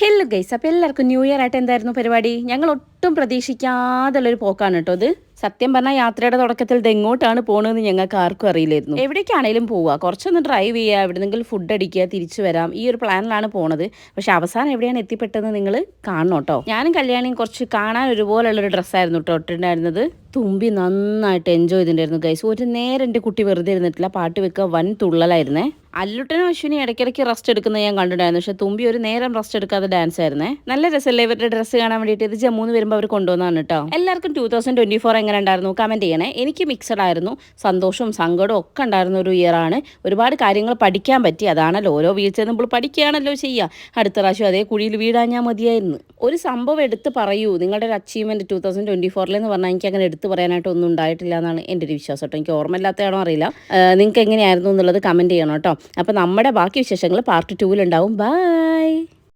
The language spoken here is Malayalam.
ഹലോ ഗൈസ്, അപ്പോൾ എല്ലാവർക്കും ന്യൂ ഇയർ ആയിട്ട് എന്തായിരുന്നു പരിപാടി? ഞങ്ങൾ ഒട്ടും പ്രതീക്ഷിക്കാതുള്ളൊരു പോക്കാണ് കേട്ടോ ഇത്. സത്യം പറഞ്ഞാൽ യാത്രയുടെ തുടക്കത്തിൽ ഇത് എങ്ങോട്ടാണ് പോകണമെന്ന് ഞങ്ങൾക്ക് ആർക്കും അറിയില്ലായിരുന്നു. എവിടേക്കാണേലും പോവുക, കുറച്ചൊന്ന് ഡ്രൈവ് ചെയ്യുക, എവിടെന്നെങ്കിലും ഫുഡ് അടിക്കുക, തിരിച്ചു വരാം, ഈ ഒരു പ്ലാനിലാണ് പോണത്. പക്ഷെ അവസാനം എവിടെയാണ് എത്തിപ്പെട്ടതെന്ന് നിങ്ങൾ കാണണം കേട്ടോ. ഞാനും കല്യാണിയും കുറച്ച് കാണാൻ ഒരുപോലുള്ളൊരു ഡ്രസ്സായിരുന്നു കേട്ടോ ഇട്ടിട്ടുണ്ടായിരുന്നത്. തുമ്പി നന്നായിട്ട് എൻജോയ് ചെയ്തിട്ടുണ്ടായിരുന്നു ഗൈസ്. ഒരു നേരം എൻ്റെ കുട്ടി വെറുതെ ഇരുന്നിട്ടില്ല, പാട്ട് വെക്കുക, വൻ തുള്ളലായിരുന്നേ. അല്ലുട്ടനും അശ്വിനി ഇടയ്ക്കിടയ്ക്ക് റെസ്റ്റ് എടുക്കുന്നത് ഞാൻ കണ്ടിട്ടുണ്ടായിരുന്നു. പക്ഷേ തുമ്പി ഒരു നേരം റെസ്റ്റ് എടുക്കാതെ ഡാൻസ് ആയിരുന്നേ. നല്ല രസമല്ലേ ഇവരുടെ ഡ്രസ്സ് കാണാൻ വേണ്ടിയിട്ട്? ഇത് ജമ്മുന്ന് വരുമ്പോൾ അവർ കൊണ്ടുവന്നതാണ് കേട്ടോ. എല്ലാവർക്കും 2024 എങ്ങനെ ഉണ്ടായിരുന്നു കമൻറ്റ് ചെയ്യണേ. എനിക്ക് മിക്സഡ് ആയിരുന്നു, സന്തോഷവും സങ്കടവും ഒക്കെ ഉണ്ടായിരുന്ന ഒരു ഇയർ ആണ്. ഒരുപാട് കാര്യങ്ങൾ പഠിക്കാൻ പറ്റി. അതാണല്ലോ, ഓരോ വീഴ്ച നമ്മൾ പഠിക്കുകയാണല്ലോ ചെയ്യുക. അടുത്ത പ്രാവശ്യം അതേ കുഴിയിൽ വീഴാഞ്ഞാൽ മതിയായിരുന്നു. ഒരു സംഭവം എടുത്ത് പറയൂ, നിങ്ങളുടെ ഒരു അച്ചീവ്മെൻറ്റ് 2024 എന്ന് പറഞ്ഞാൽ എനിക്ക് അങ്ങനെ എടുത്ത് പറയാനായിട്ടൊന്നും ഉണ്ടായിട്ടില്ല എന്നാണ് എൻ്റെ ഒരു വിശ്വാസം കേട്ടോ. എനിക്ക് ഓർമ്മയില്ലാത്തതാണോ അറിയില്ല. നിങ്ങൾക്ക് എങ്ങനെയായിരുന്നു എന്നുള്ളത് കമൻറ്റ് ചെയ്യണം കേട്ടോ. അപ്പോൾ നമ്മുടെ ബാക്കി വിശേഷങ്ങൾ പാർട്ട് 2 ഉണ്ടാവും. ബൈ.